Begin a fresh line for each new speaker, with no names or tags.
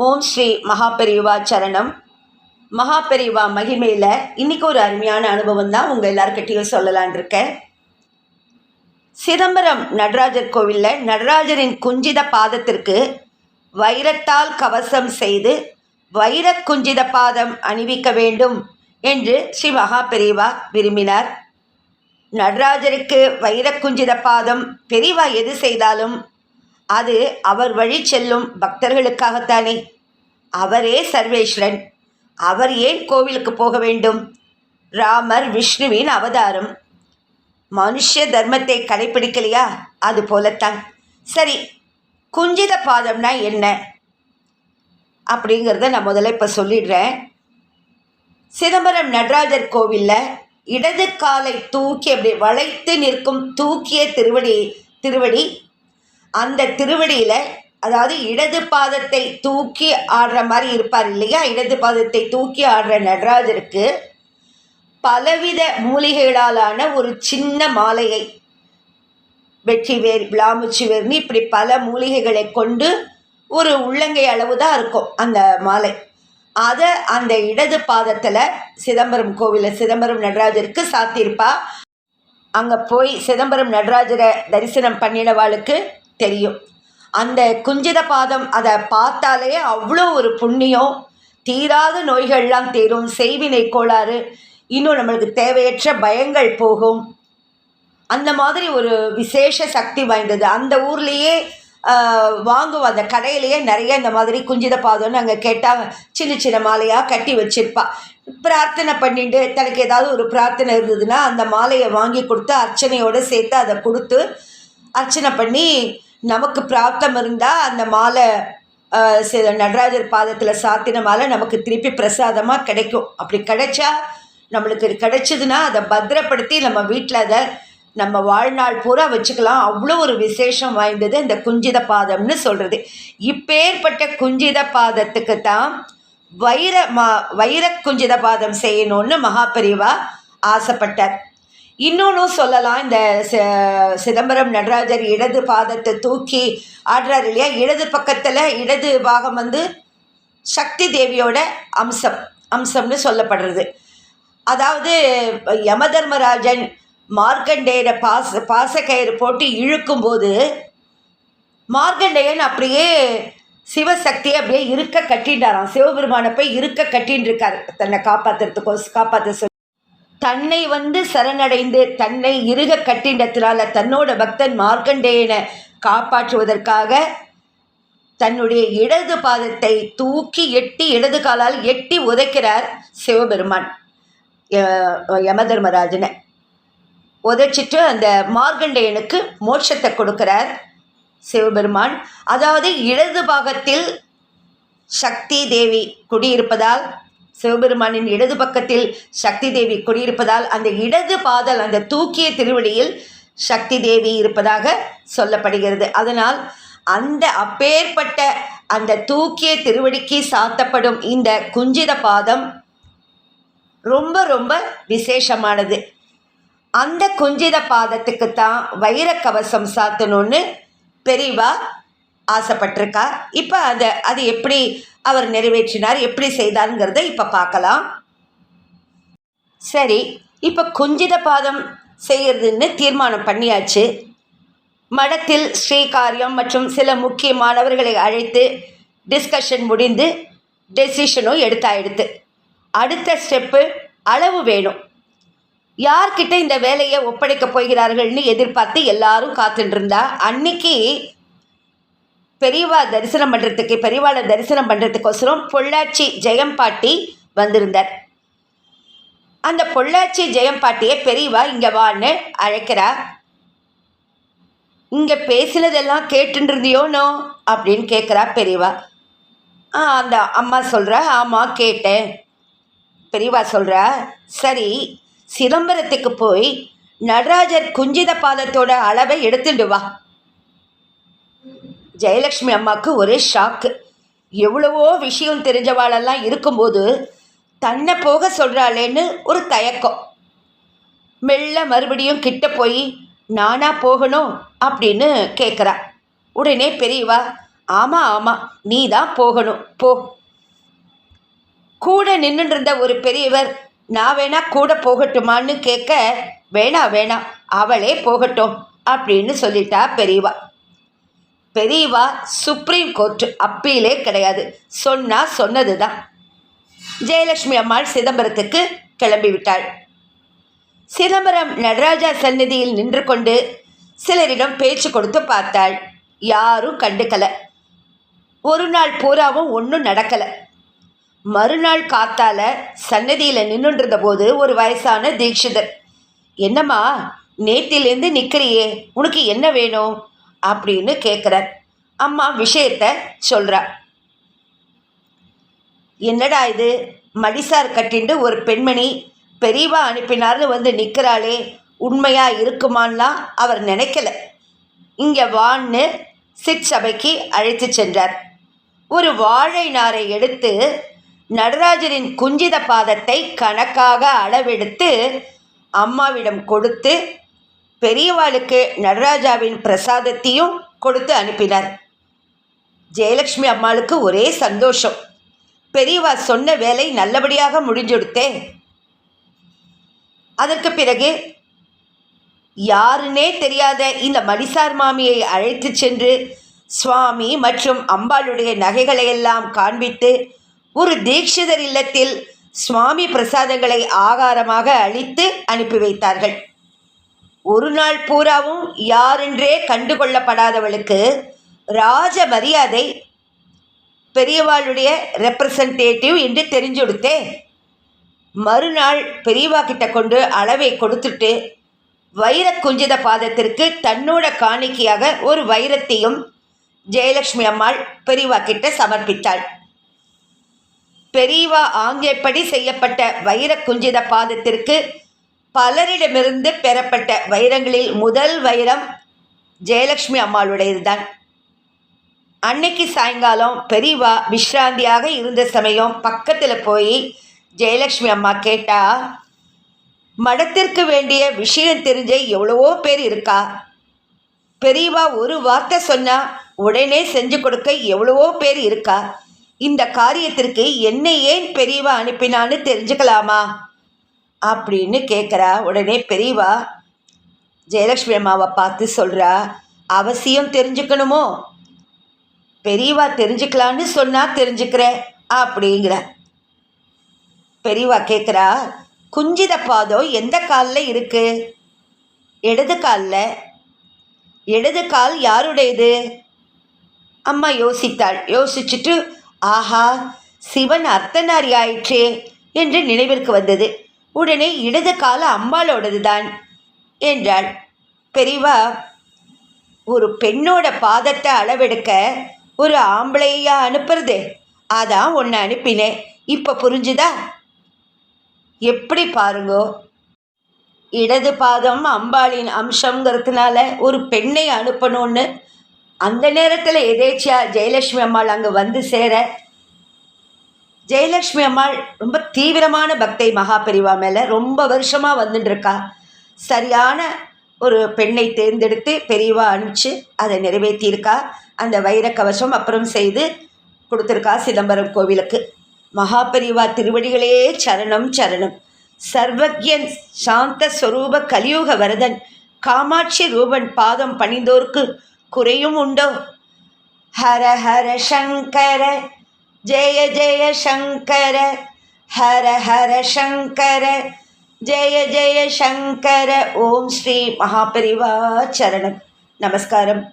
ஓம் ஸ்ரீ மகாபெரிவா சரணம். மகாபெரிவா மகிமையில் இன்றைக்கி ஒரு அருமையான அனுபவம் தான் உங்கள் எல்லாருக்கிட்டையும் சொல்லலான் இருக்கேன். சிதம்பரம் நடராஜர் கோவிலில் நடராஜரின் குஞ்சித பாதத்திற்கு வைரத்தால் கவசம் செய்து வைர குஞ்சித பாதம் அணிவிக்க வேண்டும் என்று ஸ்ரீ மகாபெரிவா விரும்பினார். நடராஜருக்கு வைர குஞ்சித பாதம் பெரிவா எது செய்தாலும் அது அவர் வழி செல்லும் பக்தர்களுக்காகத்தானே. அவரே சர்வேஸ்வரன், அவர் ஏன் கோவிலுக்கு போக வேண்டும்? ராமர் விஷ்ணுவின் அவதாரம். மனுஷ தர்மத்தை கடைப்பிடிக்கலையா? அது போலத்தான். சரி, குஞ்சித பாதம்னா என்ன அப்படிங்கிறத நான் முதல்ல இப்போ சொல்லிடுறேன். சிதம்பரம் நடராஜர் கோவிலில் இடது காலை தூக்கி அப்படி வளைத்து நிற்கும் தூக்கிய திருவடி அந்த திருவடியில், அதாவது இடது பாதத்தை தூக்கி ஆடுற மாதிரி இருப்பார் இல்லையா, இடது பாதத்தை தூக்கி ஆடுற நடராஜருக்கு பலவித மூலிகைகளாலான ஒரு சின்ன மாலையை, வெற்றி வேர், விளாமுச்சி வேர்னு இப்படி பல மூலிகைகளை கொண்டு ஒரு உள்ளங்கை அளவு தான் இருக்கும் அந்த மாலை. அதை அந்த இடது பாதத்தில் சிதம்பரம் கோவிலில் சிதம்பரம் நடராஜருக்கு சாத்தியிருப்பா. அங்கே போய் சிதம்பரம் நடராஜரை தரிசனம் பண்ணினவாளுக்கு தெரியும். அந்த குஞ்சித பாதம் அதை பார்த்தாலே அவ்வளோ ஒரு புண்ணியம், தீராத நோய்கள்லாம் தீரும், செய்வினை கோளாறு, இன்னும் நம்மளுக்கு தேவையற்ற பயங்கள் போகும். அந்த மாதிரி ஒரு விசேஷ சக்தி வாய்ந்தது. அந்த ஊர்லேயே வாங்குவோம், அந்த கடையிலேயே நிறைய இந்த மாதிரி குஞ்சித பாதம்னு அங்கே கேட்டால் சின்ன சின்ன மாலையாக கட்டி வச்சுருப்பா. பிரார்த்தனை பண்ணிட்டு தனக்கு ஏதாவது ஒரு பிரார்த்தனை இருந்ததுன்னா அந்த மாலையை வாங்கி கொடுத்து அர்ச்சனையோடு சேர்த்து அதை கொடுத்து அர்ச்சனை பண்ணி, நமக்கு பிராப்தம் இருந்தால் அந்த மாலை நடராஜர் பாதத்தில் சாத்தின மாலை நமக்கு திருப்பி பிரசாதமாக கிடைக்கும். அப்படி கிடைச்சா, நம்மளுக்கு கிடைச்சதுன்னா அதை பத்திரப்படுத்தி நம்ம வீட்டில் அதை நம்ம வாழ்நாள் பூரா வச்சுக்கலாம். அவ்வளோ ஒரு விசேஷம் வாய்ந்தது இந்த குஞ்சித பாதம்னு சொல்கிறது. இப்பேற்பட்ட குஞ்சித பாதத்துக்கு தான் வைர குஞ்சித பாதம் செய்யணும்னு மகாபெரிவா ஆசைப்பட்டார். இன்னொன்றும் சொல்லலாம். இந்த சிதம்பரம் நடராஜர் இடது பாதத்தை தூக்கி ஆடுறாரு இல்லையா, இடது பக்கத்தில் இடது பாகம் சக்தி தேவியோட அம்சம்னு சொல்லப்படுறது. அதாவது யமதர்மராஜன் மார்க்கண்டேயரை பாசக்கயிறு போட்டு இழுக்கும்போது மார்க்கண்டேயன் அப்படியே சிவசக்தியை அப்படியே இருக்க கட்டின்றாராம். சிவபெருமானை போய் இருக்க கட்டின்னு இருக்கார், தன்னை காப்பாற்ற சொல்லி. தன்னை சரணடைந்து தன்னை இறுக கட்டின்றதுனால தன்னோட பக்தன் மார்க்கண்டேயனை காப்பாற்றுவதற்காக தன்னுடைய இடது பாதத்தை தூக்கி எட்டி, இடது காலால் எட்டி உதைக்கிறார் சிவபெருமான் யமதர்மராஜனை. உதைச்சிட்டு அந்த மார்க்கண்டேயனுக்கு மோட்சத்தை கொடுக்கிறார் சிவபெருமான். அதாவது இடது பாகத்தில் சக்தி தேவி குடியிருப்பதால், சிவபெருமானின் இடது பக்கத்தில் சக்தி தேவி குடியிருப்பதால் அந்த இடது பாதல், அந்த தூக்கிய திருவடியில் சக்தி தேவி இருப்பதாக சொல்லப்படுகிறது. அதனால் அந்த அப்பேற்பட்ட அந்த தூக்கிய திருவடிக்கு சாத்தப்படும் இந்த குஞ்சித பாதம் ரொம்ப ரொம்ப விசேஷமானது. அந்த குஞ்சித பாதத்துக்கு தான் வைர கவசம் சாத்தணும்னு பெரிவா ஆசைப்பட்டிருக்கா. இப்போ அது எப்படி அவர் நிறைவேற்றினார், எப்படி செய்தாருங்கிறத இப்போ பார்க்கலாம். சரி, இப்போ குஞ்சித பாதம் செய்யறதுன்னு தீர்மானம் பண்ணியாச்சு. மடத்தில் ஸ்ரீகாரியம் மற்றும் சில முக்கியமானவர்களை அழைத்து டிஸ்கஷன் முடிந்து டெசிஷனும் எடுத்தாயிடுத்து. அடுத்த ஸ்டெப்பு அளவு வேணும். யார்கிட்ட இந்த வேலையை ஒப்படைக்க போகிறார்கள்னு எதிர்பார்த்து எல்லாரும் காத்துட்டு இருந்தா. அன்னைக்கு பெரியவாளை தரிசனம் பண்ணுறதுக்கோசரம் பொள்ளாச்சி ஜெயம்பாட்டி வந்திருந்தார். அந்த பொள்ளாச்சி ஜெயம்பாட்டியை பெரியவா இங்கே வான்னு அழைக்கிறார். இங்கே பேசினதெல்லாம் கேட்டுருந்தியோனோ அப்படின்னு கேட்குறா பெரியவா. அந்த அம்மா சொல்கிறா, ஆமாம் கேட்டேன். பெரியவா சொல்கிறா, சரி, சிதம்பரத்துக்கு போய் நடராஜர் குஞ்சித பாதத்தோட அளவை எடுத்துட்டு வா. ஜெயலக்ஷ்மி அம்மாவுக்கு ஒரே ஷாக்கு. எவ்வளவோ விஷயம் தெரிஞ்சவாளெல்லாம் இருக்கும்போது தன்னை போக சொல்கிறாளேன்னு ஒரு தயக்கம். மெல்ல மறுபடியும் கிட்ட போய் நானா போகணும் அப்படின்னு கேட்குறா. உடனே பெரியவா, ஆமாம் ஆமாம், நீ தான் போகணும், போ. கூட நின்றுட்டு இருந்த ஒரு பெரியவர், நான் வேணா கூட போகட்டுமான்னு கேட்க, வேணாம் வேணாம், அவளே போகட்டும் அப்படின்னு சொல்லிட்டா பெரியவா. பெரியவா சுப்ரீம் கோர்ட்டு, அப்பீலே கிடையாது, சொன்னா சொன்னது தான். ஜெயலட்சுமி அம்மாள் சிதம்பரத்துக்கு கிளம்பி விட்டாள். சிதம்பரம் நடராஜா சந்நிதியில் நின்று கொண்டு சிலரிடம் பேச்சு கொடுத்து பார்த்தாள். யாரும் கண்டுக்கலை. ஒரு நாள் பூராவும் ஒன்றும் நடக்கலை. மறுநாள் காத்தால சன்னதியில் நின்றுருந்த போது ஒரு வயசான தீட்சிதர், என்னம்மா நேத்திலேருந்து நிற்கிறியே, உனக்கு என்ன வேணும் அப்படின்னு கேட்குறார். அம்மா விஷயத்த சொல்கிறா. என்னடா இது, மடிசார் கட்டிண்டு ஒரு பெண்மணி பெரியவா அனுப்பினார்னு வந்து நிற்கிறாளே, உண்மையா இருக்குமான்லாம் அவர் நினைக்கல. இங்கே வான்னு சிற்சபைக்கு அழைத்து சென்றார். ஒரு வாழை நாரை எடுத்து நடராஜரின் குஞ்சித பாதத்தை கணக்காக அளவெடுத்து அம்மாவிடம் கொடுத்து பெரியவாளுக்கு நடராஜாவின் பிரசாதத்தையும் கொடுத்து அனுப்பினார். ஜெயலட்சுமி அம்மாளுக்கு ஒரே சந்தோஷம். பெரியவா சொன்ன வேலை நல்லபடியாக முடிஞ்சுடுத்தே. அதற்கு பிறகு யாருன்னே தெரியாத இந்த மடிசார் மாமியை அழைத்து சென்று சுவாமி மற்றும் அம்பாளுடைய நகைகளையெல்லாம் காண்பித்து ஒரு தீட்சிதர் இல்லத்தில் சுவாமி பிரசாதங்களை ஆகாரமாக அளித்து அனுப்பி வைத்தார்கள். ஒரு நாள் பூராவும் யாரென்றே கண்டுகொள்ளப்படாதவளுக்கு ராஜ மரியாதை, பெரியவாளுடைய ரெப்ரசன்டேட்டிவ் என்று தெரிஞ்சுடுத்தே. மறுநாள் பெரியவா கிட்ட கொண்டு அளவை கொடுத்துட்டு வைர குஞ்சித பாதத்திற்கு தன்னோட காணிக்கையாக ஒரு வைரத்தையும் ஜெயலட்சுமி அம்மாள் பெரியவா கிட்ட சமர்ப்பித்தாள். பெரியவா ஆங்கியப்படி செய்யப்பட்ட வைர குஞ்சித பாதத்திற்கு பலரிடமிருந்து பெறப்பட்ட வைரங்களில் முதல் வைரம் ஜெயலட்சுமி அம்மாளுடையதுதான். அன்னைக்கு சாயங்காலம் பெரியவா விஸ்ராந்தியாக இருந்த சமயம் பக்கத்தில் போய் ஜெயலட்சுமி அம்மா கேட்டா, மடத்திற்கு வேண்டிய விஷயம் தெரிஞ்ச எவ்வளவோ பேர் இருக்கா, பெரியவா ஒரு வார்த்தை சொன்னால் உடனே செஞ்சு கொடுக்க எவ்வளவோ பேர் இருக்கா, இந்த காரியத்திற்கு என்னை ஏன் பெரியவா அனுப்பினான்னு தெரிஞ்சுக்கலாமா அப்படின்னு கேட்குறா. உடனே பெரியவா ஜெயலட்சுமி அம்மாவை பார்த்து சொல்கிறா, அவசியம் தெரிஞ்சுக்கணுமோ, பெரியவா தெரிஞ்சுக்கலான்னு சொன்னால் தெரிஞ்சுக்கிறேன் அப்படிங்கிற. பெரியவா கேட்குறா, குஞ்சித பாதம் எந்த காலில் இருக்குது? இடது காலில். இடது கால் யாருடையது? அம்மா யோசித்தாள். யோசிச்சுட்டு, ஆஹா, சிவன் அர்த்தநாரி ஆயிற்றே என்று நினைவிற்கு வந்தது. உடனே இடது கால அம்பாளோடது தான் என்றாள். பெரியவா, ஒரு பெண்ணோட பாதத்தை அளவெடுக்க ஒரு ஆம்பளையா அனுப்புறது? அதான் ஒன்று அனுப்பினேன், இப்போ புரிஞ்சுதா? எப்படி பாருங்கோ, இடது பாதம் அம்பாளின் அம்சங்கிறதுனால ஒரு பெண்ணை அனுப்பணும்னு அந்த நேரத்தில் எதேச்சியா ஜெயலட்சுமி அம்மாள் அங்கே வந்து சேர, ஜெயலட்சுமி அம்மாள் ரொம்ப தீவிரமான பக்தை மகாபெரிவா மேலே, ரொம்ப வருஷமாக வந்துட்டுருக்கா. சரியான ஒரு பெண்ணை தேர்ந்தெடுத்து பெரியவா அனுப்பிச்சு அதை நிறைவேற்றியிருக்கா. அந்த வைர கவசம் அப்புறம் செய்து கொடுத்துருக்கா சிதம்பரம் கோவிலுக்கு. மகாபெரிவா திருவடிகளே சரணம் சரணம். சர்வக்யன் சாந்த ஸ்வரூப கலியுக வரதன் காமாட்சி ரூபன் பாதம் பணிந்தோர்க்கு குறையும் உண்டோ? ஹர ஹர சங்கர ஜெய ஜெய சங்கர, ஹர ஹர சங்கர ஜெய ஜெய சங்கர. ஓம் ஸ்ரீ மகாபெரிவா சரணம். நமஸ்காரம்.